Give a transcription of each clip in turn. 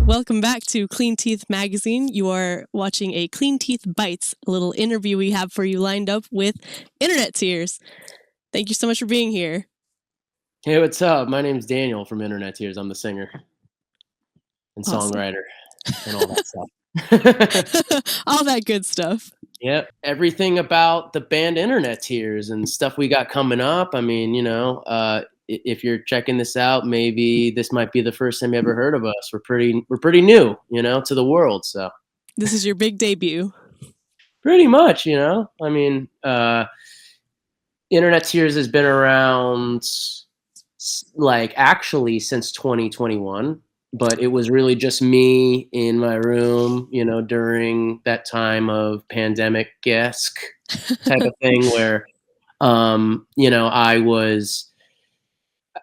Welcome back to Clean Teeth Magazine. You are watching a Clean Teeth Bites, a little interview we have for you lined up with Internet Tears. Thank you so much for being here. Hey, what's up? My name's Daniel from Internet Tears. I'm the singer and Awesome. songwriter and all that stuff. All that good stuff. Yep. Everything about the band Internet Tears and stuff we got coming up. I mean, if you're checking this out, maybe this might be the first time you ever heard of us. We're pretty new, to the world. So this is your big debut. Pretty much, I mean, Internet Tears has been around actually since 2021, but it was really just me in my room, during that time of pandemic-esque type of thing where,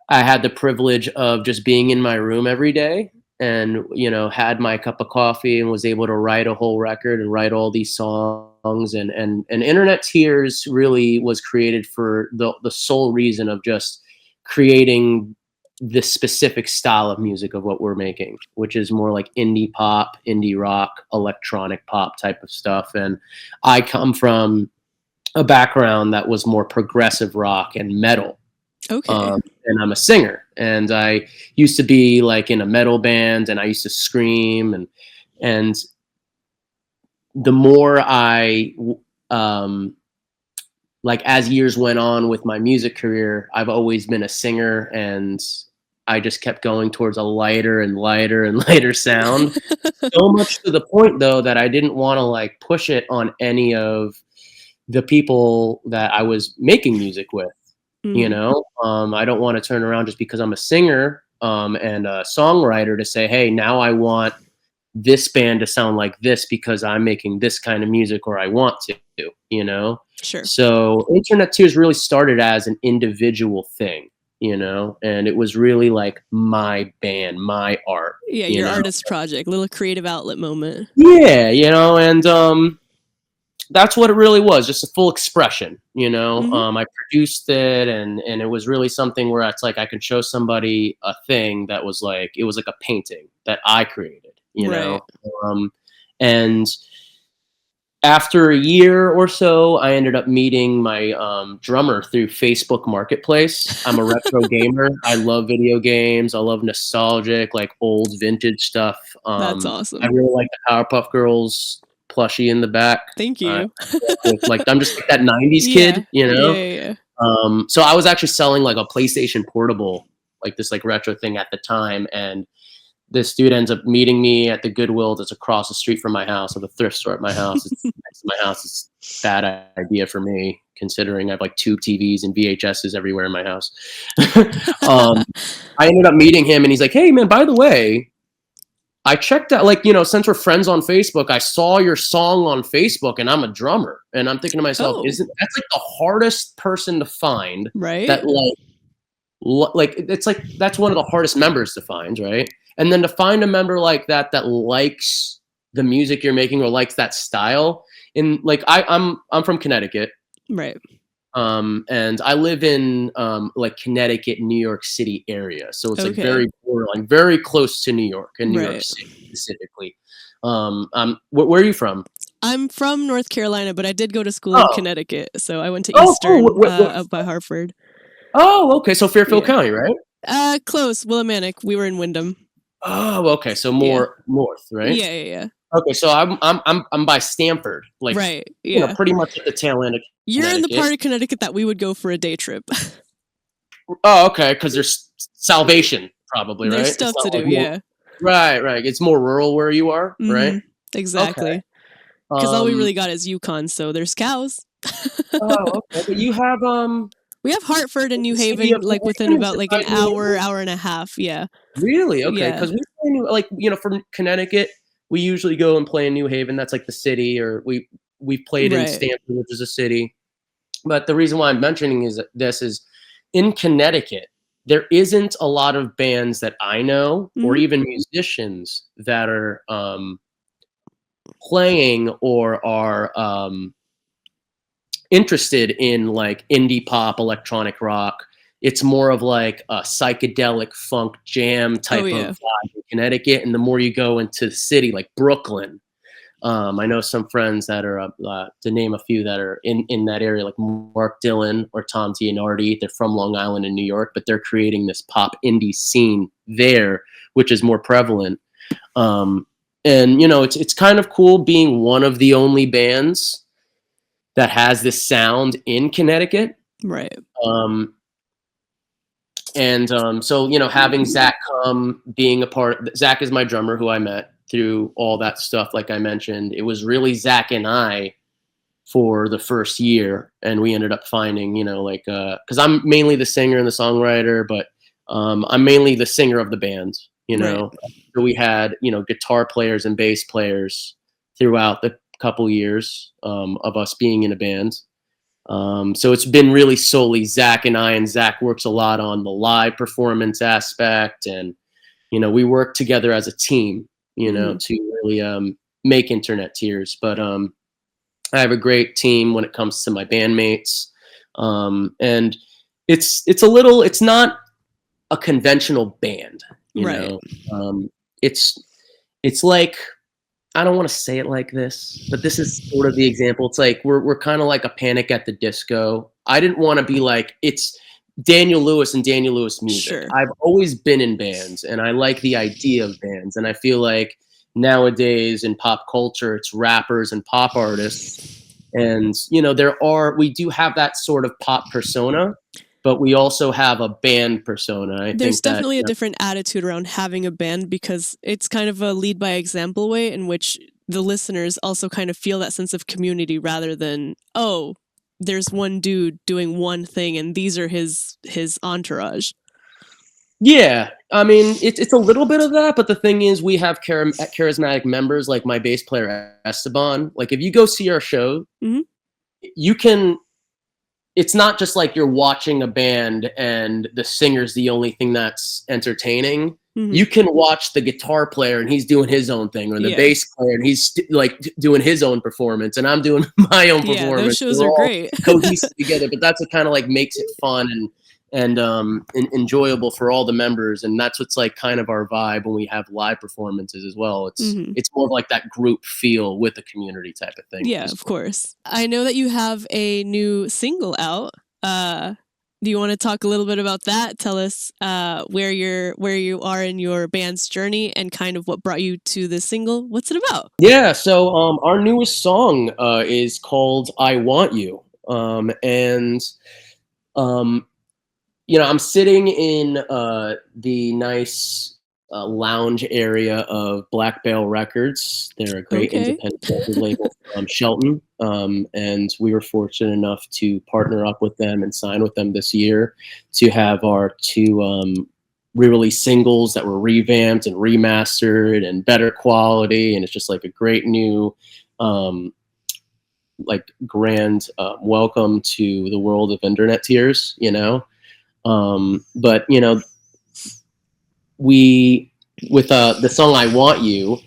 I had the privilege of just being in my room every day and, had my cup of coffee and was able to write a whole record and write all these songs. And Internet Tears really was created for the sole reason of just creating this specific style of music of what we're making, which is more like indie pop, indie rock, electronic pop type of stuff. And I come from a background that was more progressive rock and metal. Okay. And I'm a singer, and I used to be like in a metal band, and I used to scream, and the more I as years went on with my music career, I've always been a singer, and I just kept going towards a lighter and lighter and lighter sound. So much to the point, though, that I didn't want to push it on any of the people that I was making music with. I don't want to turn around just because I'm a singer and a songwriter to say, hey, now I want this band to sound like this because I'm making this kind of music, or I want to, Sure. So Internet Tears really started as an individual thing, and it was really like my band, my art. Yeah, your artist project, little creative outlet moment. Yeah, and that's what it really was, just a full expression, I produced it, and it was really something where it's like I could show somebody a thing that was like, it was like a painting that I created, Right. And after a year or so, I ended up meeting my drummer through Facebook Marketplace. I'm a retro gamer. I love video games. I love nostalgic, old vintage stuff. That's awesome. I really like the Powerpuff Girls plushie in the back. Thank you. I'm just that 90s kid, Yeah. So I was actually selling a PlayStation Portable, this retro thing at the time, and this dude ends up meeting me at the Goodwill that's across the street from my house, or the thrift store at my house. It's next to my house. It's a bad idea for me, considering I have tube TVs and VHSs everywhere in my house. I ended up meeting him, and he's like, hey, man, by the way, I checked out, since we're friends on Facebook, I saw your song on Facebook, and I'm a drummer. And I'm thinking to myself, isn't that's the hardest person to find? Right. That it's that's one of the hardest members to find, right? And then to find a member like that likes the music you're making or likes that style. And I'm from Connecticut. Right. And I live in Connecticut, New York City area. So it's very borderline, very close to New York and New York City specifically. Where are you from? I'm from North Carolina, but I did go to school in Connecticut. So I went to Eastern up by Hartford. Oh, okay. So Fairfield County, right? Close. Willimantic. We were in Wyndham. Oh, okay. So more north, right? Yeah. Okay, so I'm by Stamford, right. Yeah. Pretty much at the tail end of Connecticut. You're in the part of Connecticut that we would go for a day trip. Oh, okay, because there's Salvation, probably, right? There's stuff to do, yeah. Right. It's more rural where you are, right? Exactly. Because all we really got is Yukon, so there's cows. Oh, okay. But you have we have Hartford and New Haven, within about an hour and a half. Yeah. Really? Okay. Because we play from Connecticut, we usually go and play in New Haven. That's the city, or we've played in Stamford, which is a city. But the reason why I'm mentioning this is in Connecticut, there isn't a lot of bands that I know, or even musicians that are playing or are interested in indie pop, electronic rock, it's more of like a psychedelic funk jam type Oh of yeah. vibe in Connecticut. And the more you go into the city, like Brooklyn, I know some friends that are, to name a few, that are in that area, like Mark Dillon or Tom Gianardi. They're from Long Island in New York, but they're creating this pop indie scene there, which is more prevalent. And you know, it's kind of cool being one of the only bands that has this sound in Connecticut. Right. So you know, having Zach come, being a part. Zach is my drummer, who I met through all that stuff. Like I mentioned, it was really Zach and I for the first year, and we ended up finding, you know, like because I'm mainly the singer and the songwriter, but I'm mainly the singer of the band. You know, Right. so we had, you know, guitar players and bass players throughout the couple years of us being in a band. So it's been really solely Zach and I, and Zach works a lot on the live performance aspect, and you know, we work together as a team, you know, Mhm. to really make Internet Tears. But I have a great team when it comes to my bandmates, and it's not a conventional band, you Right. know. It's it's like, I don't want to say it like this, but this is sort of the example. It's like we're kind of like a Panic at the Disco. I didn't want to be like, it's Daniel Lewis and Daniel Lewis music. Sure. I've always been in bands, and I like the idea of bands. And I feel like nowadays in pop culture, it's rappers and pop artists. And you know, we do have that sort of pop persona, but we also have a band persona. I There's think that, definitely a different attitude around having a band because it's kind of a lead by example way in which the listeners also kind of feel that sense of community rather than, oh, there's one dude doing one thing and these are his entourage. yeah, I mean, it's a little bit of that, but the thing is, we have charismatic members like my bass player Esteban. Like, if you go see our show, Mhm. you can. It's not just like you're watching a band and the singer's the only thing that's entertaining. Mhm. You can watch the guitar player and he's doing his own thing, or the Yeah. bass player and he's like doing his own performance, and I'm doing my own Yeah, those performance. shows We're are all great. cohesive together, but that's what kind of like makes it fun and enjoyable for all the members. And that's what's like kind of our vibe when we have live performances as well. Mhm. It's more of like that group feel with the community type of thing. Yeah, of course. I know that you have a new single out. Do you want to talk a little bit about that? Tell us where you are in your band's journey and kind of what brought you to this single. What's it about? Yeah, so our newest song is called "I Want You," and um, you know, I'm sitting in the nice lounge area of Black Bale Records. They're a great Okay. independent record label from Shelton, and we were fortunate enough to partner up with them and sign with them this year to have our two re-release singles that were revamped and remastered and better quality. And it's just like a great new like grand welcome to the world of Internet Tears, you know. But you know, we with the song "I Want You,"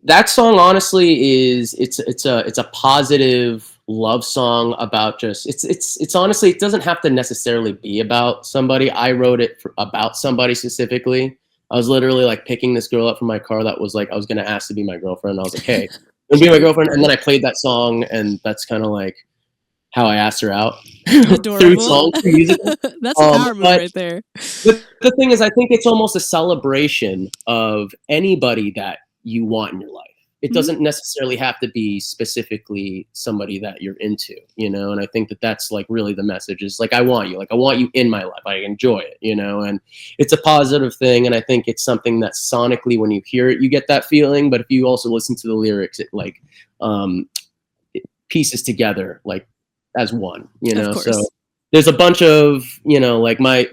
that song honestly is it's a positive love song about just it's honestly, it doesn't have to necessarily be about somebody. I wrote it about somebody specifically. I was literally like picking this girl up from my car that was like, I was gonna ask to be my girlfriend. I was like, hey, gonna be my girlfriend, and then I played that song, and that's kind of like how I asked her out through Adorable. song, through music. That's a power move But right there. the thing is, I think it's almost a celebration of anybody that you want in your life. It Mhm. doesn't necessarily have to be specifically somebody that you're into, you know. And I think that that's like really the message is like, I want you, like I want you in my life. I enjoy it, you know, and it's a positive thing. And I think it's something that sonically, when you hear it, you get that feeling. But if you also listen to the lyrics, it like it pieces together like as one, you Of know. So course. there's a bunch of, you know, like my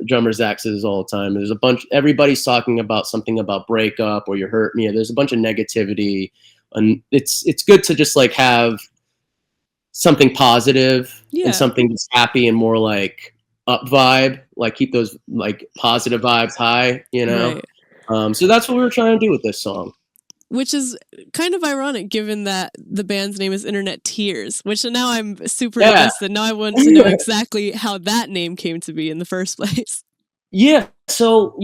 drummer Zach says all the time, there's a bunch, everybody's talking about something about breakup or you hurt me, or there's a bunch of negativity, and it's good to just like have something positive and Yeah. something that's happy and more like up vibe, like keep those like positive vibes high, you know. Right. So that's what we were trying to do with this song. which is kind of ironic given that the band's name is Internet Tears, which now I'm super Yeah. invested. Now I want to know exactly how that name came to be in the first place. Yeah. So,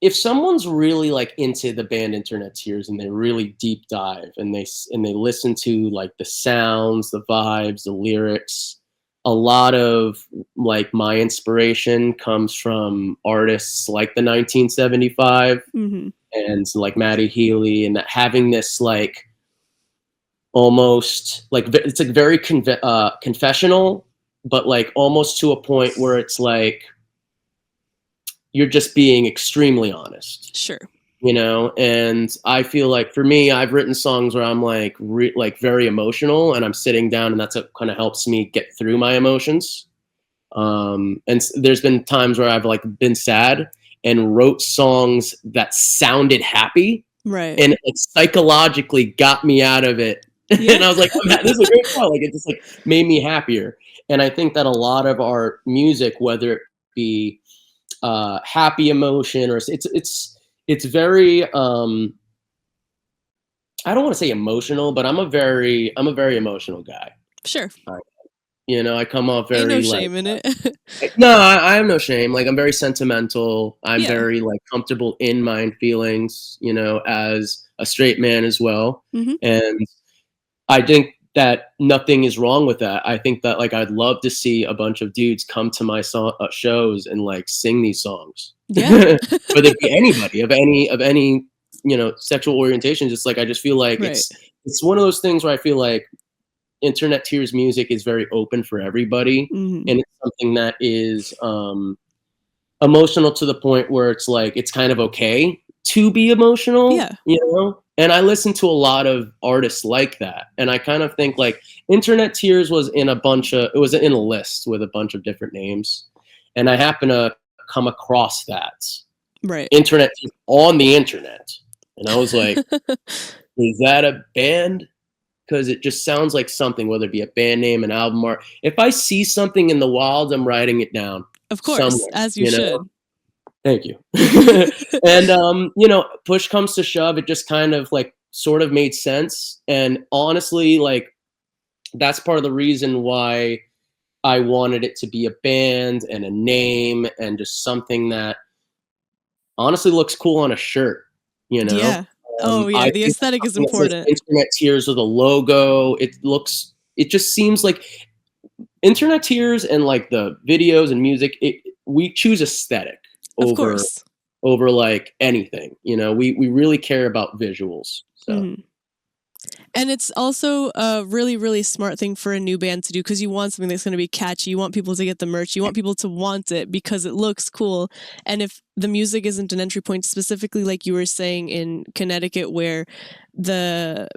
if someone's really like into the band Internet Tears and they really deep dive and they listen to like the sounds, the vibes, the lyrics, a lot of like my inspiration comes from artists like the 1975 Mm-hmm. and like Matty Healy, and that having this like almost like it's like very confessional, but like almost to a point where it's like you're just being extremely honest, Sure. and I feel like for me, I've written songs where I'm like like very emotional and I'm sitting down, and that's what kind of helps me get through my emotions. There's been times where I've like been sad and wrote songs that sounded happy, Right. and it psychologically got me out of it. Yeah. And I was like, this is a great song. Like it just like made me happier. And I think that a lot of our music, whether it be happy emotion or it's very I don't want to say emotional, but I'm a very emotional guy. Sure. I come off Ain't no very like shame in it. no, I have no shame. Like I'm very sentimental. I'm Yeah. very like comfortable in my feelings, as a straight man as well. Mhm. And I think that nothing is wrong with that. I think that like I'd love to see a bunch of dudes come to my shows and like sing these songs. Yeah. Whether it be anybody of any sexual orientation. Just like I just feel like Right. it's one of those things where I feel like Internet Tears music is very open for everybody, Mhm. and it's something that is emotional to the point where it's like it's kind of okay to be emotional. Yeah. And I listen to a lot of artists like that, and I kind of think like Internet Tears was in a list with a bunch of different names, and I happen to come across that Right. Internet Tears on the internet, and I was like, is that a band? Because it just sounds like something, whether it be a band name, an album art. If I see something in the wild, I'm writing it down. Of course, somewhere, as you should. Thank you. And push comes to shove, it just kind of like sort of made sense. And honestly, like that's part of the reason why I wanted it to be a band and a name and just something that honestly looks cool on a shirt. Yeah. Oh yeah, the aesthetic is important. Internet Tears with a logo. It just seems like Internet Tears and like the videos and music. We choose aesthetic Of course. over like anything. We really care about visuals. So. Mhm. And it's also a really, really smart thing for a new band to do because you want something that's going to be catchy. You want people to get the merch. You want people to want it because it looks cool. And if the music isn't an entry point, specifically like you were saying in Connecticut, where the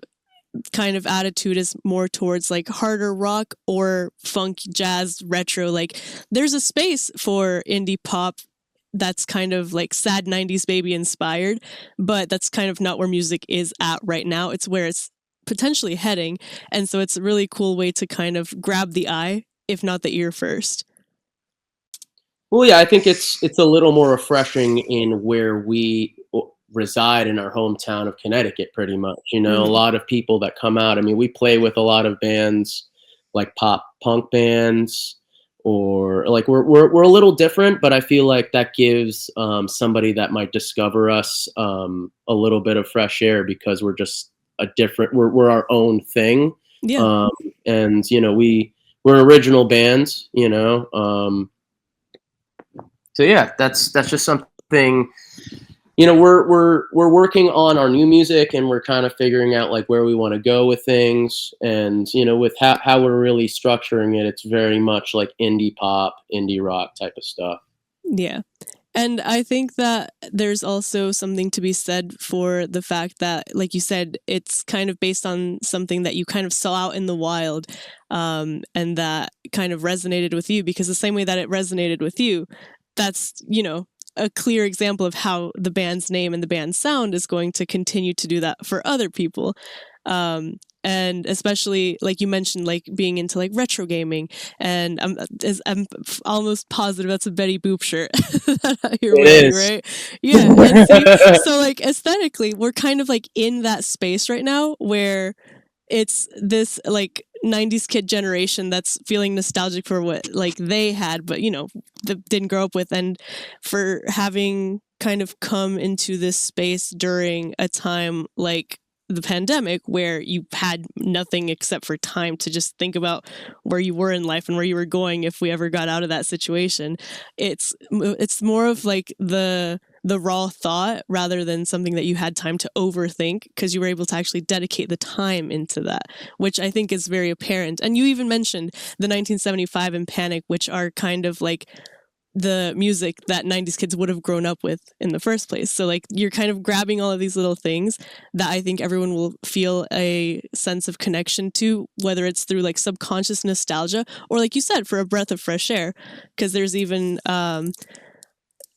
kind of attitude is more towards like harder rock or funk, jazz, retro, like there's a space for indie pop that's kind of like sad 90s baby inspired, but that's kind of not where music is at right now. It's where it's potentially heading. And so it's a really cool way to kind of grab the eye, if not the ear first. Well, yeah, I think it's a little more refreshing in where we reside in our hometown of Connecticut, pretty much. A lot of people that come out. I mean, we play with a lot of bands like pop punk bands, or like we're a little different, but I feel like that gives somebody that might discover us a little bit of fresh air because we're just we're our own thing. Yeah. And we're original bands. So yeah, that's just something. We're working on our new music, and we're kind of figuring out like where we want to go with things. And with how we're really structuring it, it's very much like indie pop, indie rock type of stuff. Yeah. And I think that there's also something to be said for the fact that, like you said, it's kind of based on something that you kind of saw out in the wild, and that kind of resonated with you, because the same way that it resonated with you, that's, a clear example of how the band's name and the band's sound is going to continue to do that for other people. and especially like you mentioned, like being into like retro gaming, and I'm almost positive that's a Betty Boop shirt that you're It wearing, is. right? Yeah, and see, so like aesthetically, we're kind of like in that space right now where it's this like 90s kid generation that's feeling nostalgic for what like they had, but didn't grow up with, and for having kind of come into this space during a time like the pandemic where you had nothing except for time to just think about where you were in life and where you were going if we ever got out of that situation. It's more of like the raw thought rather than something that you had time to overthink, because you were able to actually dedicate the time into that, which I think is very apparent. And you even mentioned the 1975 and Panic, which are kind of like the music that 90s kids would have grown up with in the first place. So like you're kind of grabbing all of these little things that I think everyone will feel a sense of connection to, whether it's through like subconscious nostalgia or, like you said, for a breath of fresh air. Because there's even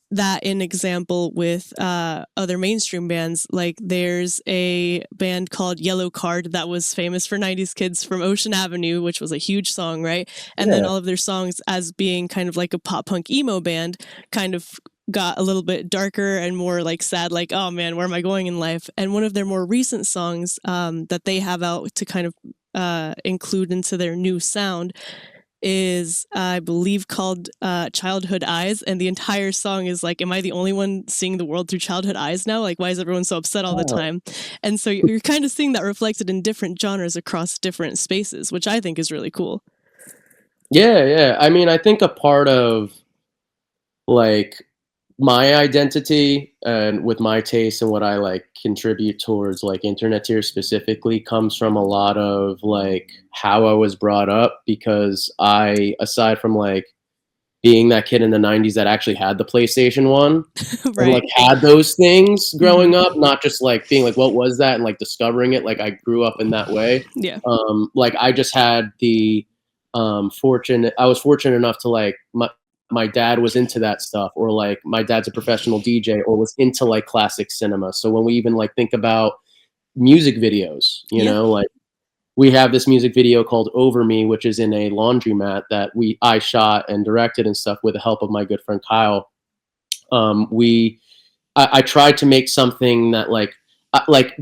that in example with other mainstream bands. Like there's a band called Yellow Card that was famous for 90s kids from Ocean Avenue, which was a huge song, right? And then Yeah. all of their songs, as being kind of like a pop punk emo band, kind of got a little bit darker and more like sad, like, oh man, where am I going in life? And one of their more recent songs that they have out to kind of include into their new sound is, I believe, called Childhood Eyes. And the entire song is like, am I the only one seeing the world through childhood eyes now? Like, why is everyone so upset all the Oh. time? And so you're kind of seeing that reflected in different genres across different spaces, which I think is really cool. Yeah. I mean, I think a part of like my identity and with my taste and what I like contribute towards like internet tier specifically comes from a lot of like how I was brought up, because I, aside from like being that kid in the 90s that actually had the PlayStation 1 and like Right. had those things growing Mhm. up, not just like being like what was that and like discovering it, like I grew up in that way. Yeah. Like I just had the I was fortunate enough to like my dad was into that stuff, or like my dad's a professional DJ or was into like classic cinema. So when we even like think about music videos, Yeah. like we have this music video called Over Me, which is in a laundromat that I shot and directed and stuff with the help of my good friend Kyle. We I tried to make something that like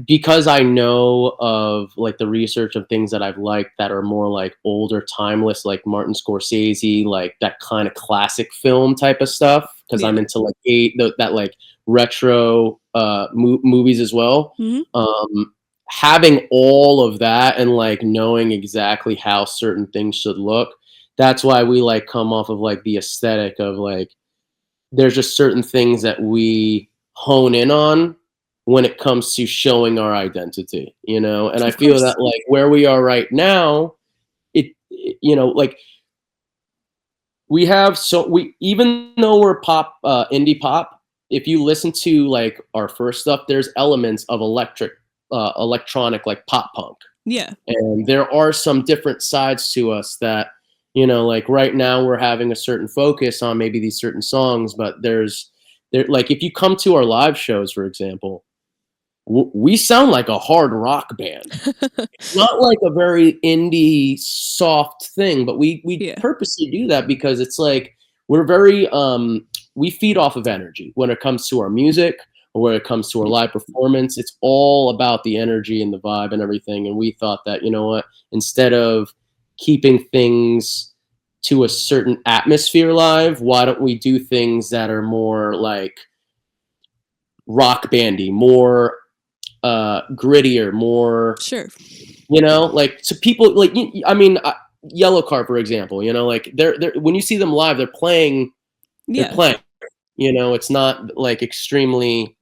because I know of like the research of things that I've liked that are more like older, timeless, like Martin Scorsese, like that kind of classic film type of stuff. Because Yeah. I'm into like that like retro movies as well. Mhm. Having all of that and like knowing exactly how certain things should look, that's why we like come off of like the aesthetic of like there's just certain things that we hone in on when it comes to showing our identity, and I Of feel course. that like where we are right now, like we have, so we, even though we're pop, indie pop, if you listen to like our first stuff, there's elements of electronic, like pop punk. Yeah. And there are some different sides to us that, like right now we're having a certain focus on maybe these certain songs, but like if you come to our live shows, for example, we sound like a hard rock band. Not like a very indie soft thing, but we Yeah. purposely do that because it's like we're very we feed off of energy when it comes to our music or when it comes to our live performance. It's all about the energy and the vibe and everything. And we thought that, you know what, instead of keeping things to a certain atmosphere live, why don't we do things that are more like rock bandy, more grittier, more, Sure. like to people like I mean, Yellow Card, for example, like they're when you see them live, they're Yeah. playing. It's not like extremely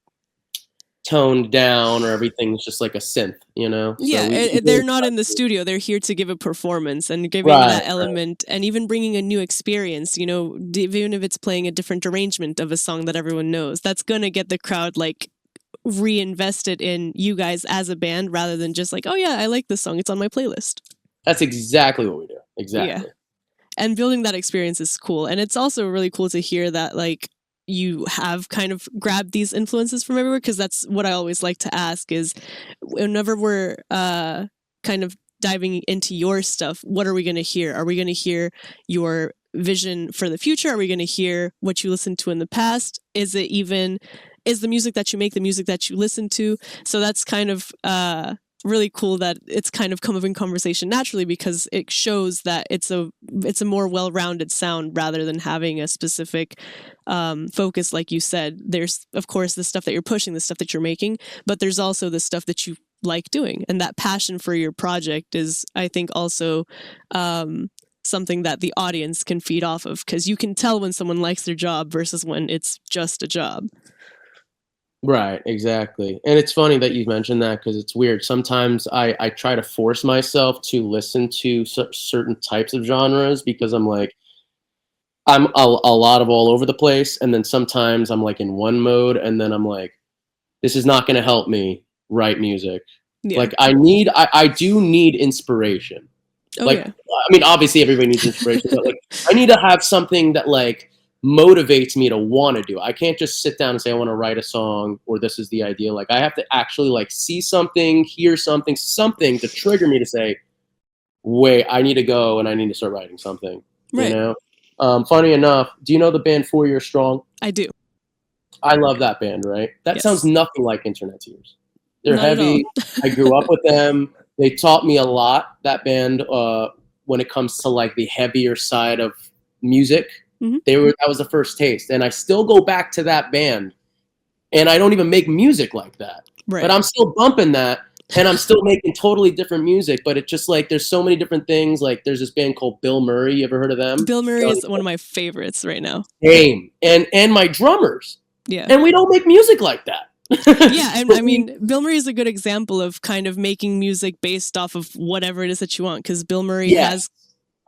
toned down or everything's just like a synth. So Yeah, we they're really not try in the to, studio. They're here to give a performance and giving right, that element and even bringing a new experience, even if it's playing a different arrangement of a song that everyone knows. That's going to get the crowd like reinvested in you guys as a band rather than just like, oh yeah, I like this song. It's on my playlist. that's exactly what we do. Yeah. Exactly. And building that experience is cool. And it's also really cool to hear that like you have kind of grabbed these influences from everywhere, because that's what I always like to ask is whenever we're kind of diving into your stuff, what are we going to hear? Are we going to hear your vision for the future? Are we going to hear what you listened to in the past? Is the music that you make the music that you listen to? So that's kind of really cool that it's kind of come up in conversation naturally, because it shows that it's a more well-rounded sound rather than having a specific focus. Like you said, there's of course the stuff that you're pushing, the stuff that you're making, but there's also the stuff that you like doing, and that passion for your project is, I think, also something that the audience can feed off of, because you can tell when someone likes their job versus when it's just a job. Right, exactly. And it's funny that you mentioned that, because it's weird. Sometimes I try to force myself to listen to certain types of genres, because I'm like, I'm a lot of all over the place. And then sometimes I'm like in one mode, and then I'm like, this is not going to help me write music. Yeah. Like I do need inspiration. Oh, Like, yeah. I mean, obviously everybody needs inspiration, but like I need to have something that like motivates me to want to do. I can't just sit down and say I want to write a song, or this is the idea. Like I have to actually like see something, hear something to trigger me to say, wait, I need to go and I need to start writing something. Right. You know? Funny enough, do you know the band 4 Year Strong? I do. I love that band, right? That Yes. sounds nothing like Internet Tears. They're Not at all. heavy. I grew up with them. They taught me a lot, that band, when it comes to like the heavier side of music. Mhm. That was the first taste. And I still go back to that band, and I don't even make music like that. Right. But I'm still bumping that, and I'm still making totally different music. But it's just like there's so many different things. Like there's this band called Bill Murray. You ever heard of them? Bill Murray is one of my favorites right now. Same. And my drummers. Yeah. And we don't make music like that. Yeah, and I mean, Bill Murray is a good example of kind of making music based off of whatever it is that you want, because Bill Murray has...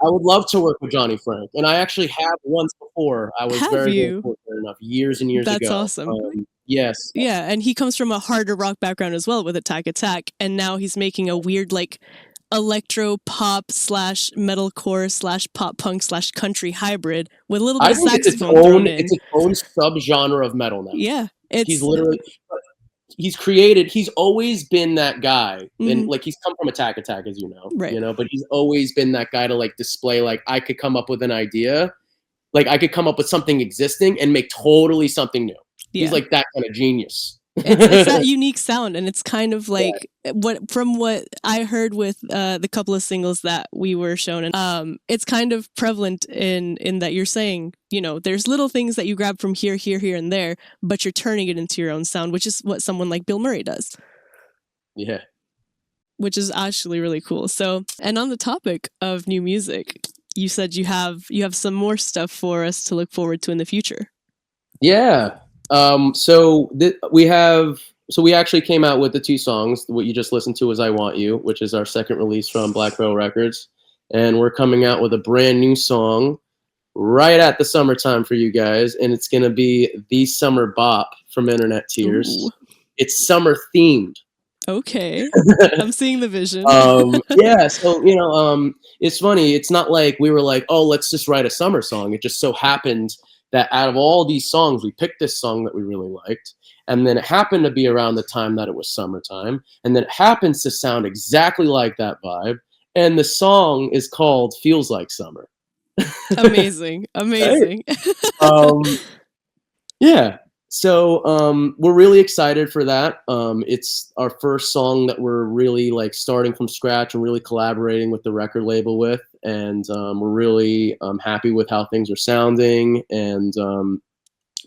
I would love to work with Johnny Frank, and I actually have once before. I was very fortunate enough, years and years ago. That's awesome. Yes. Yeah, and he comes from a harder rock background as well with Attack Attack, and now he's making a weird like electro pop / metalcore / pop punk / country hybrid with a little bit of saxophone thrown in. It's its own subgenre of metal now. Yeah, he's literally he's always been that guy, and like he's come from Attack Attack, as you know, right? You know, but he's always been that guy to like display like I could come up with an idea, like I could come up with something existing and make totally something new. Yeah. He's like that kind of genius. It's that unique sound, and it's kind of like what I heard with the couple of singles that we were shown, and it's kind of prevalent in that you're saying, you know, there's little things that you grab from here, and there, but you're turning it into your own sound, which is what someone like Bill Murray does. Yeah. Which is actually really cool. So, and on the topic of new music, you said you have some more stuff for us to look forward to in the future. Yeah. So we actually came out with the 2 songs. What you just listened to was I Want You, which is our second release from Black Barrel Records. And we're coming out with a brand new song right at the summertime for you guys. And it's going to be the Summer Bop from Internet Tears. Ooh. It's summer themed. Okay. I'm seeing the vision. Yeah. So, you know, it's funny. It's not like we were like, oh, let's just write a summer song. It just so happened that out of all these songs, we picked this song that we really liked. And then it happened to be around the time that it was summertime. And then it happens to sound exactly like that vibe. And the song is called Feels Like Summer. Amazing. Amazing. Yeah. So we're really excited for that. It's our first song that we're really like starting from scratch and really collaborating with the record label with. And we're really happy with how things are sounding, and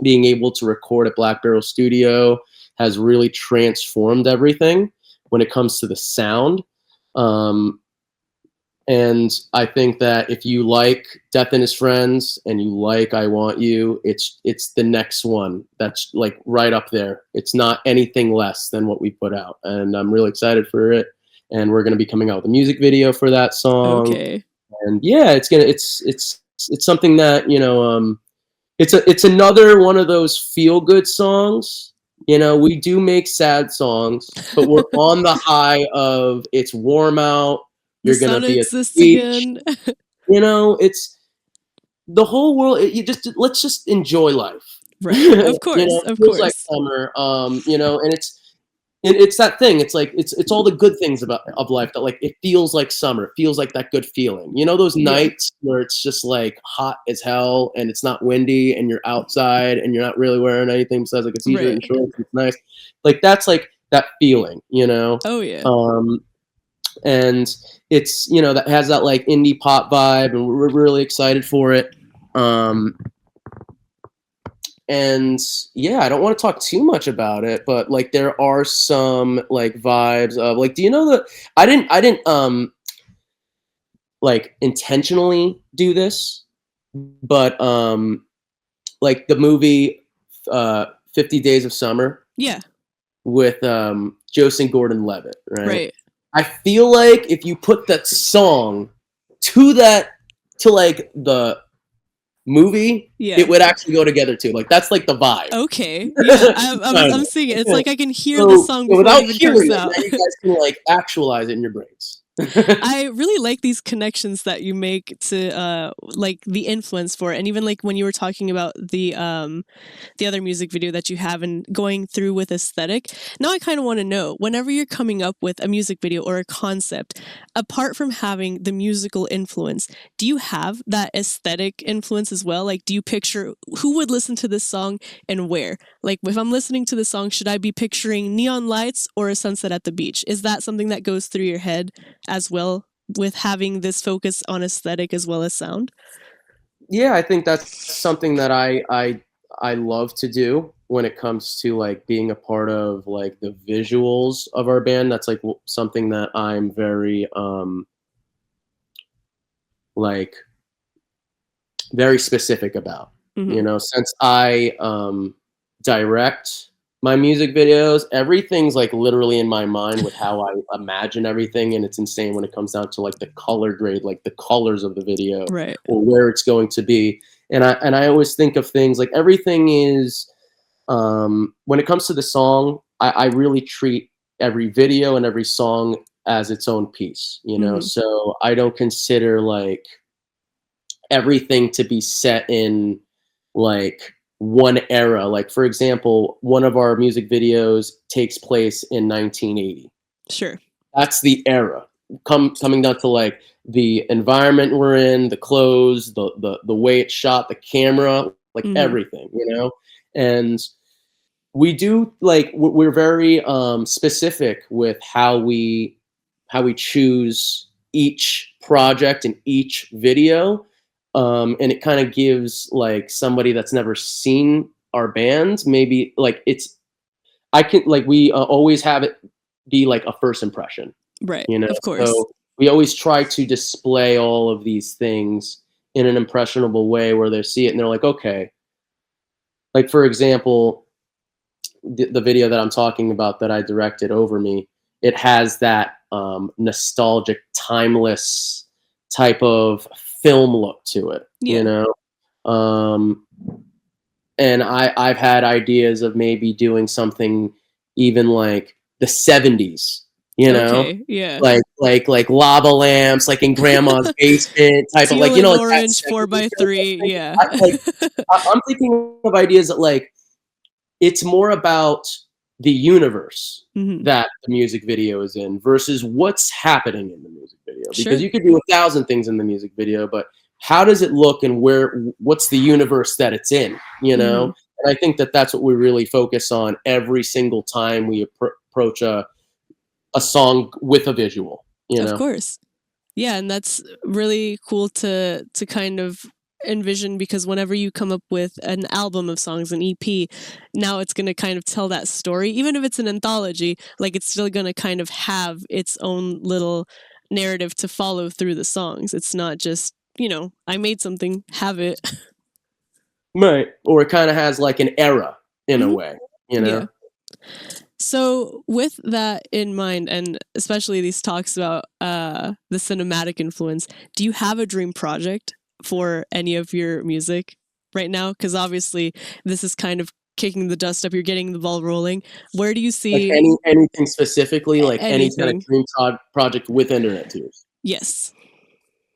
being able to record at Black Barrel Studio has really transformed everything when it comes to the sound. And I think that if you like Death and His Friends and you like I Want You, it's the next one that's like right up there. It's not anything less than what we put out, and I'm really excited for it. And we're going to be coming out with a music video for that song. Okay. And yeah, it's something that, you know, it's another one of those feel good songs. You know, we do make sad songs, but we're on the high of it's warm out. You're going to be at the beach. Again. You know, it's the whole world. Let's just enjoy life. Right. Of course. You know, of feels course. like summer. You know, and And it's that thing. It's like it's all the good things about of life that like it feels like summer. It feels like that good feeling. You know those Yeah. nights where it's just like hot as hell and it's not windy and you're outside and you're not really wearing anything besides like a t-shirt Right. and shorts. It's nice. Like that's like that feeling, you know. Oh yeah. Um, and it's that has that like indie pop vibe, and we're really excited for it. Um, and yeah, I don't want to talk too much about it, but like there are some like vibes of like, do you know that I didn't like intentionally do this, but like the movie 50 Days of Summer Yeah. with Joseph Gordon-Levitt, right? Right. I feel like if you put that song to that to like the movie, Yeah. it would actually go together too. Like that's like the vibe. Okay. Yeah. I'm seeing it. It's like I can hear the So, song so before it without even hearing comes it, out. now you guys can like actualize it in your brains. I really like these connections that you make to like the influence for it. And even like when you were talking about the other music video that you have and going through with aesthetic. Now I kind of want to know, whenever you're coming up with a music video or a concept, apart from having the musical influence, do you have that aesthetic influence as well? Like do you picture who would listen to this song and where? Like if I'm listening to the song, should I be picturing neon lights or a sunset at the beach? Is that something that goes through your head as well with having this focus on aesthetic as well as sound? Yeah, I think that's something that I love to do when it comes to like being a part of like the visuals of our band. That's like something that I'm very like very specific about. Mm-hmm. Since I direct my music videos, everything's like literally in my mind with how I imagine everything, and it's insane when it comes down to like the color grade, like the colors of the video Right. or where it's going to be. And I always think of things like everything is when it comes to the song, I really treat every video and every song as its own piece, Mm-hmm. so I don't consider like everything to be set in like one era. Like for example, one of our music videos takes place in 1980. Sure. That's the era. Coming down to like the environment we're in, the clothes, the way it's shot, the camera, like Mm-hmm. everything, And we do like we're very specific with how we choose each project and each video, and it kind of gives like somebody that's never seen our band maybe like it's I can like we always have it be like a first impression, Right. Of course. so we always try to display all of these things in an impressionable way where they see it and they're like, okay, like for example, the video that I'm talking about that I directed Over Me, it has that nostalgic, timeless type of film look to it, Yeah. Um, and I've had ideas of maybe doing something even like the '70s, Okay. Yeah. like lava lamps, like in grandma's basement type of like Teal and like that orange four '70s by kind of three. thing. Yeah. I'm thinking of ideas that like it's more about the universe Mm-hmm. that the music video is in versus what's happening in the music video. Because Sure. you could do 1,000 things in the music video, but how does it look and what's the universe that it's in, Mm-hmm. And I think that that's what we really focus on every single time we approach a song with a visual, Of course. Yeah, and that's really cool to kind of envision, because whenever you come up with an album of songs, an EP, now it's going to kind of tell that story. Even if it's an anthology, like it's still going to kind of have its own little narrative to follow through the songs. It's not just, I made something, have it. Right. Or it kind of has like an era in a Mhm. way, Yeah. So, with that in mind, and especially these talks about the cinematic influence, do you have a dream project for any of your music right now? Because obviously, this is kind of kicking the dust up. You're getting the ball rolling. Where do you Like see anything specifically, like any kind of anything? dream project with internet tools. Yes.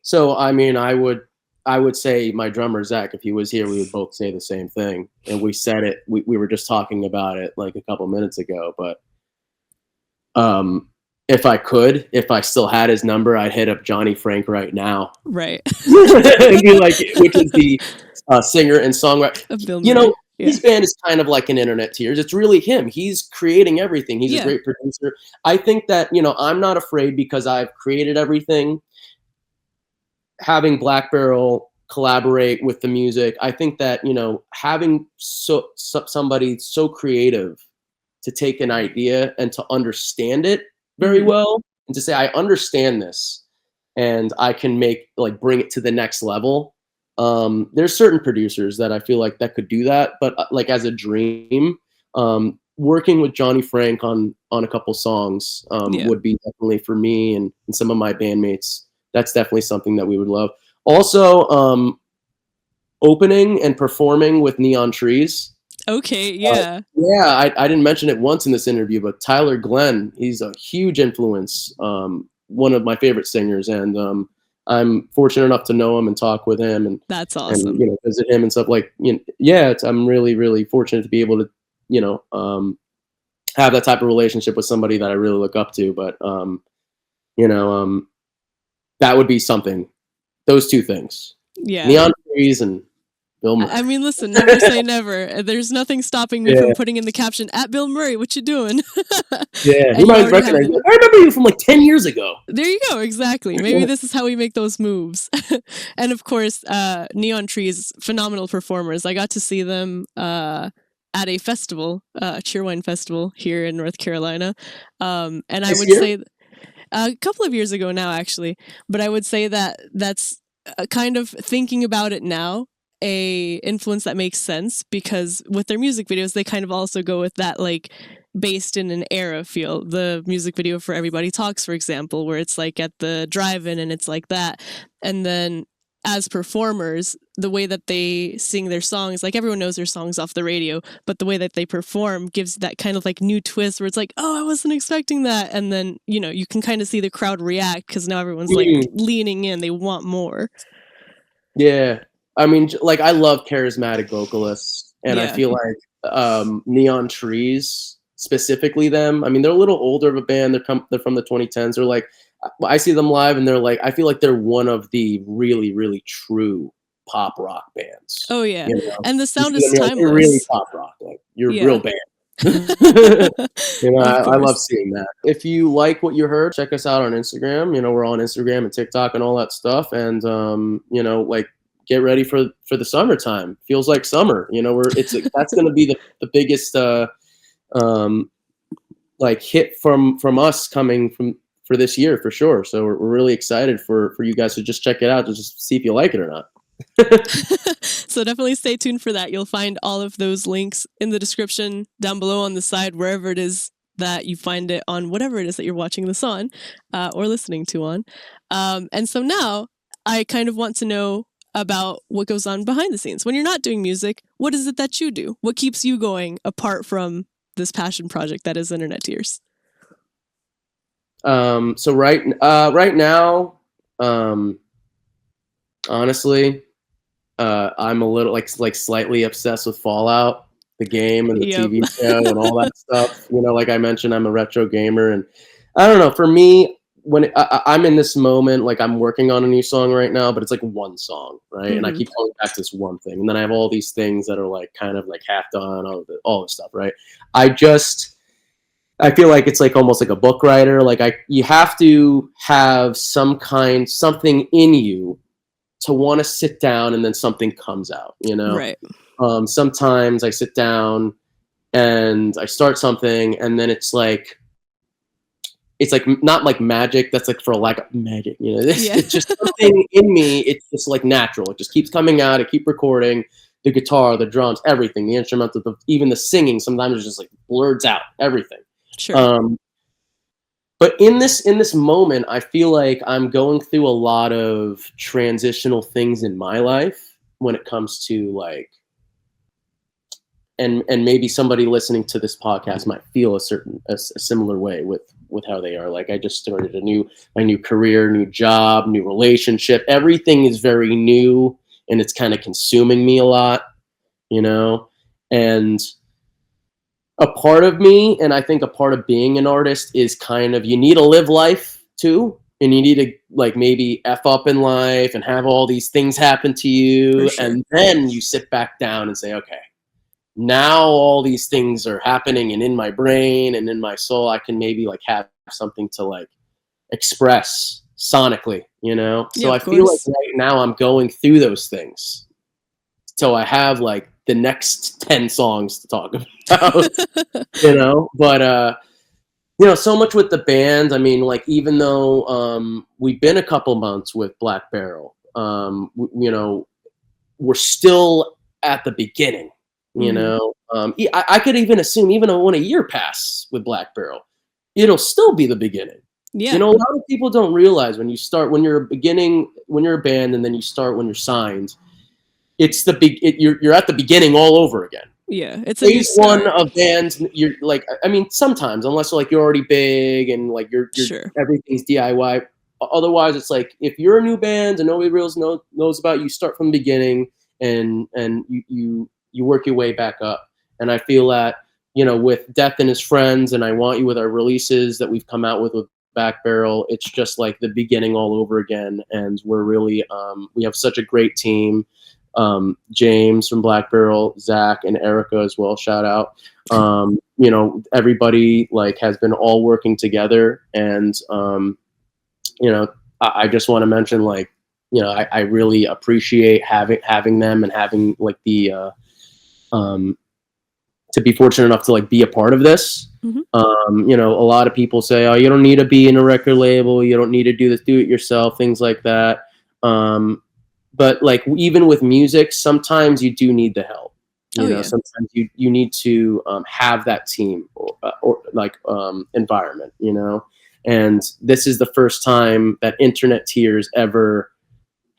So I mean, I would say my drummer Zach, if he was here, we would both say the same thing, and we said it. We were just talking about it like a couple minutes ago, but If I still had his number, I'd hit up Johnny Frank right now. Right. And be like, which is the singer and songwriter. Of Bill You Murray. know, Yeah. his band is kind of like an internet tears. It's really him. He's creating everything. He's a Yeah. great producer. I think that, I'm not afraid because I've created everything. Having Black Barrel collaborate with the music, I think that, having somebody so creative to take an idea and to understand it very Mhm. well, and to say, I understand this and I can bring it to the next level. There's certain producers that I feel like that could do that, but like as a dream, working with Johnny Frank on a couple songs Yeah. would be definitely for me and some of my bandmates. That's definitely something that we would love. Also, opening and performing with Neon Trees. Okay. Yeah. Yeah, I didn't mention it once in this interview, but Tyler Glenn, he's a huge influence. One of my favorite singers, and I'm fortunate enough to know him and talk with him, That's and awesome. visit him and stuff. Yeah, I'm really really fortunate to be able to have that type of relationship with somebody that I really look up to. But you know, that would be something. Those two things, Yeah. Neon Trees and Bill Murray. I mean, listen, never say never. There's nothing stopping me Yeah. from putting in the caption at Bill Murray. What you doing? Yeah, he And you might already have recognize the. it. I remember you from like 10 years ago. There you go. Exactly. Maybe this is how we make those moves. And of course, Neon Trees, phenomenal performers. I got to see them at a festival, Cheerwine Festival here in North Carolina. And I This would year? say a couple of years ago now, actually. But I would say that that's kind of thinking about it now, a influence that makes sense, because with their music videos, they kind of also go with that, like, based in an era feel. The music video for Everybody Talks, for example, where it's like at the drive-in and it's like that. And then as performers, the way that they sing their songs, like everyone knows their songs off the radio, but the way that they perform gives that kind of like new twist where it's like, oh, I wasn't expecting that. And then, you can kind of see the crowd react because now everyone's like leaning in, they want more. Yeah. I mean, like, I love charismatic vocalists, and I Yeah. feel like Neon Trees, specifically them. I mean, they're a little older of a band. They're from the 2010s. They're like, I see them live, and they're like, I feel like they're one of the really, really true pop rock bands. Oh, yeah. You know? And the You sound see is them, you're like, you're really timeless. pop rock. Like, you're a Yeah. real band. Of I love course. seeing that. If you like what you heard, check us out on Instagram. We're on Instagram and TikTok and all that stuff. And like, get ready for the summertime. Feels like summer. That's going to be the biggest like hit from us coming for this year for sure. So we're really excited for you guys to just check it out to just see if you like it or not. So definitely stay tuned for that. You'll find all of those links in the description down below on the side, wherever it is that you find it on whatever it is that you're watching this on or listening to on. And so now I kind of want to know about what goes on behind the scenes. When you're not doing music, what is it that you do? What keeps you going apart from this passion project that is Internet Tears? So right now, honestly, I'm a little like slightly obsessed with Fallout, the game and the Yep. TV show and all that stuff. Like I mentioned, I'm a retro gamer, and I don't know. For me, when I'm in this moment, like I'm working on a new song right now, but it's like one song, right? And I keep going back to this one thing, and then I have all these things that are like kind of like half done, all this stuff, right? I feel like it's like almost like a book writer. Like you have to have something in you to want to sit down, and then something comes out, Right. Sometimes I sit down and I start something, and then it's like not like magic. That's like for a lack of magic, It's just something in me. It's just like natural. It just keeps coming out. I keep recording the guitar, the drums, everything, the instrumental, even the singing. Sometimes it's just like blurts out everything. Sure. But in this moment, I feel like I'm going through a lot of transitional things in my life when it comes to like, and maybe somebody listening to this podcast might feel a similar way with how they are. Like I just started my new career, new job, new relationship. Everything is very new, and it's kind of consuming me a lot, and a part of me, and I think a part of being an artist is kind of, you need to live life too, and you need to like maybe F up in life and have all these things happen to For you, sure. and then you sit back down and say, okay, now all these things are happening, and in my brain and in my soul, I can maybe like have something to like express sonically, you know? Yeah, So I of feel like course. right now I'm going through those things. So I have like the next 10 songs to talk about, you know? But you know, so much with the band. I mean, like even though we've been a couple months with Black Barrel, you know, we're still at the beginning. You Hmm. know, I could even assume, even when a year passes with Black Barrel, it'll still be the beginning. You Yeah. know, a lot of people don't realize when you start, when you're beginning, when you're a band, and then you start when you're signed. It's the big. You're at the beginning all over again. Yeah. It's a new Phase one start. of bands, you're like, I mean, sometimes, unless like you're already big and like you're Sure. everything's DIY. Otherwise, it's like if you're a new band and nobody really knows about you, start from the beginning, and you work your way back up. And I feel that, you know, with Death and His Friends, and I Want You, with our releases that we've come out with Back Barrel, it's just like the beginning all over again. And we're really we have such a great team. James from Black Barrel, Zach and Erica as well. Shout out. You know, everybody like has been all working together, and you know, I just want to mention, like, you know, I really appreciate having them, and having like the um, to be fortunate enough to like be a part of this. Hmm. You know, a lot of people say, "Oh, you don't need to be in a record label. You don't need to do this. Do it yourself." Things like that. Um, but like even with music, sometimes you do need the help. Oh You know, yeah. sometimes you need to have that team, or like environment. You know, and this is the first time that Internet Tears ever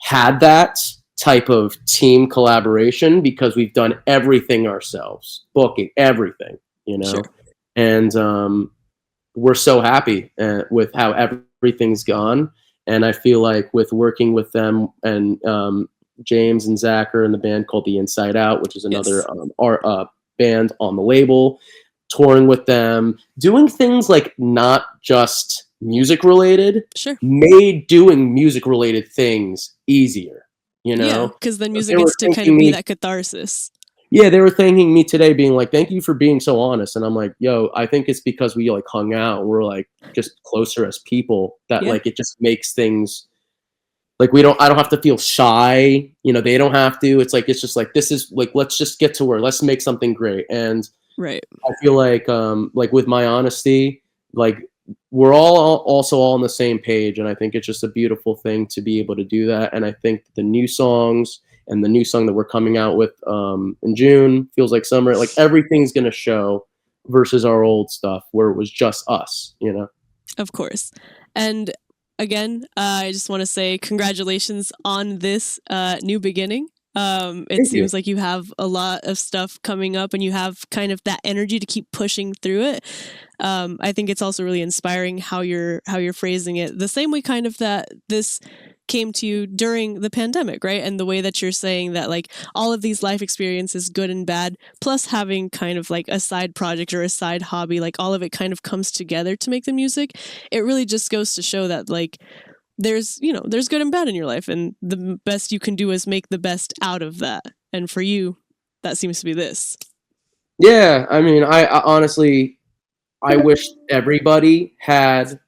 had that type of team collaboration, because we've done everything ourselves, booking everything. You Sure. know, and we're so happy with how everything's gone. And I feel like with working with them, and James and Zach are in the band called the Inside Out, which is Yes. another our band on the label, touring with them, doing things like not just music related, Sure. made doing music related things easier, you Yeah, know? because then So music they were gets to kind thanking of be me. that catharsis. Yeah, they were thanking me today, being like, "Thank you for being so honest." And I'm like, "Yo, I think it's because we like hung out. We're like just closer as people, that Yeah. like it just makes things like we don't. I don't have to feel shy. You know, they don't have to. It's like it's just like, this is like, let's just get to work. Let's make something great." And Right. I feel like with my honesty, like we're also all on the same page, and I think it's just a beautiful thing to be able to do that. And I think the new songs, and the new song that we're coming out with in June, Feels Like Summer, like everything's gonna show, versus our old stuff where it was just us, you know. Of course. And again, I just want to say congratulations on this new beginning. It Thank you. seems like you have a lot of stuff coming up and you have kind of that energy to keep pushing through it. I think it's also really inspiring how you're phrasing it. The same way kind of that this came to you during the pandemic, right? And the way that you're saying that like all of these life experiences, good and bad, plus having kind of like a side project or a side hobby, like all of it kind of comes together to make the music. It really just goes to show that like there's, you know, there's good and bad in your life, and the best you can do is make the best out of that. And for you, that seems to be this. Yeah, I mean, I honestly, I wish everybody had,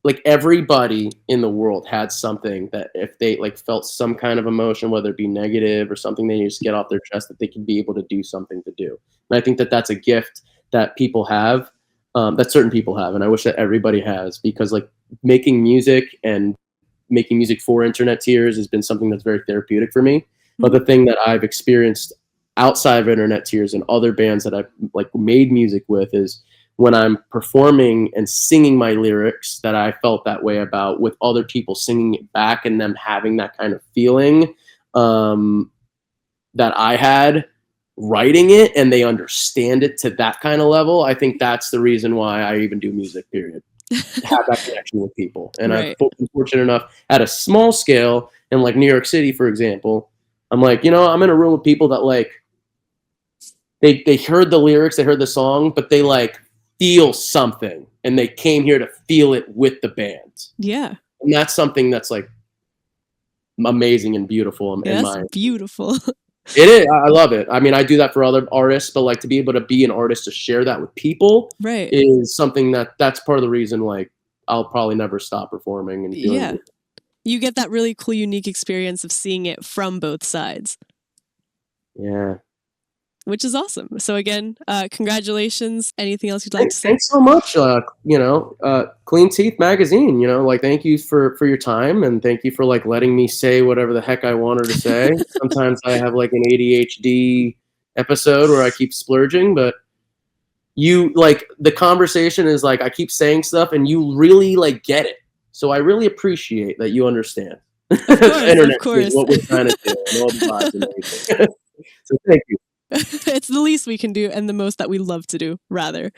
like everybody in the world had something that if they like felt some kind of emotion, whether it be negative or something they just get off their chest, that they could be able to do something to do. And I think that that's a gift that people have, that certain people have, and I wish that everybody has, because like making music, and making music for Internet Tears, has been something that's very therapeutic for me. But Mhm. the thing that I've experienced outside of Internet Tears and other bands that I've like made music with, is when I'm performing and singing my lyrics that I felt that way about, with other people singing it back, and them having that kind of feeling um, that I had writing it, and they understand it to that kind of level. I think that's the reason why I even do music, period. Have that connection with people. And I've Right. been fortunate enough at a small scale in like New York City, for example. I'm like, you know, I'm in a room with people that like they heard the lyrics, they heard the song, but they like feel something, and they came here to feel it with the band. Yeah. And that's something that's like amazing and beautiful in That's my. beautiful. It is. I love it. I mean, I do that for other artists, but like to be able to be an artist to share that with people Right. is something that's part of the reason like I'll probably never stop performing and doing it. You get that really cool, unique experience of seeing it from both sides. Yeah. Which is awesome. So again, congratulations. Anything else you'd like to say? Thanks so much. Clean Teeth Magazine. Like thank you for your time, and thank you for like letting me say whatever the heck I wanted to say. Sometimes I have like an ADHD episode where I keep splurging, but you like the conversation is like I keep saying stuff, and you really like get it. So I really appreciate that you understand. Of course, Internet of course. is what we're trying to do. And all the vibes and everything. So thank you. It's the least we can do, and the most that we love to do, rather.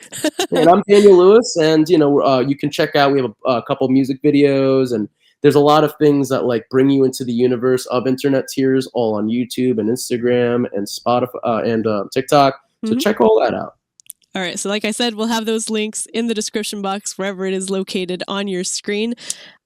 And I'm Daniel Lewis, and you can check out. We have a couple music videos, and there's a lot of things that like bring you into the universe of internet tears, all on YouTube and Instagram and Spotify and TikTok. So check all that out. All right. So like I said, we'll have those links in the description box, wherever it is located on your screen.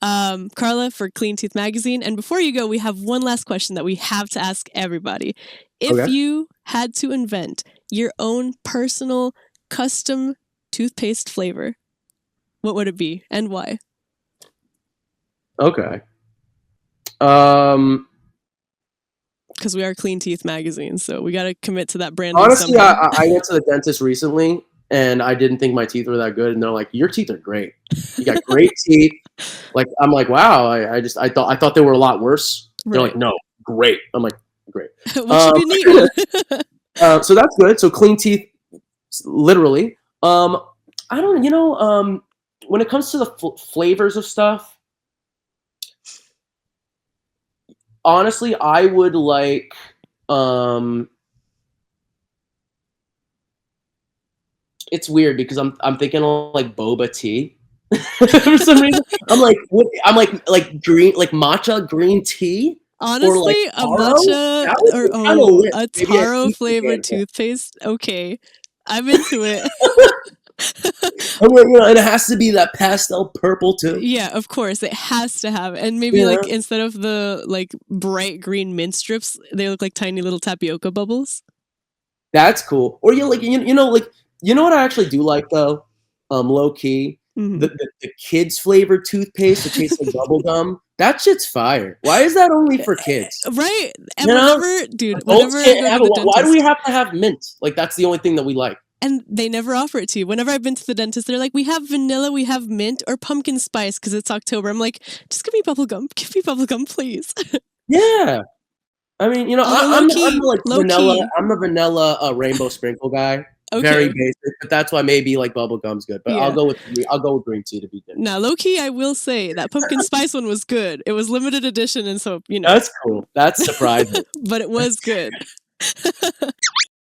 Karla for Clean Teeth Magazine. And before you go, we have one last question that we have to ask everybody. If you had to invent your own personal custom toothpaste flavor, what would it be and why? Okay. Because we are Clean Teeth Magazine, so we got to commit to that brand. Honestly, I went to the dentist recently, and I didn't think my teeth were that good. And they're like, "Your teeth are great. You got great teeth." Like I'm like, "Wow." I thought they were a lot worse. Right. They're like, "No, great." I'm like, "Great." What should be neat? So that's good. So clean teeth, literally. I don't. When it comes to the flavors of stuff. Honestly, I would like it's weird because I'm thinking of like boba tea. For some reason. I'm like green, like matcha green tea. Honestly, like a matcha or a taro flavored toothpaste. Okay. I'm into it. And it has to be that pastel purple too. Yeah, of course, it has to have. And maybe like instead of the like bright green mint strips, they look like tiny little tapioca bubbles. That's cool. Or you know what I actually do like though, low key, the kids flavored toothpaste that tastes like bubble gum. That shit's fire. Why is that only for kids? Right. And whenever I go to the dentist, why do we have to have mint? Like that's the only thing that we like. And they never offer it to you. Whenever I've been to the dentist, they're like, we have vanilla, we have mint, or pumpkin spice because it's October. I'm like, just give me bubble gum. Give me bubble gum, please. Yeah. I mean, I'm like vanilla. I'm the vanilla rainbow sprinkle guy. Okay. Very basic, but that's why maybe like bubble gum's good. But I'll go with green tea to be good. Now, low key, I will say that pumpkin spice one was good. It was limited edition, and so That's cool. That's surprising. But it was good.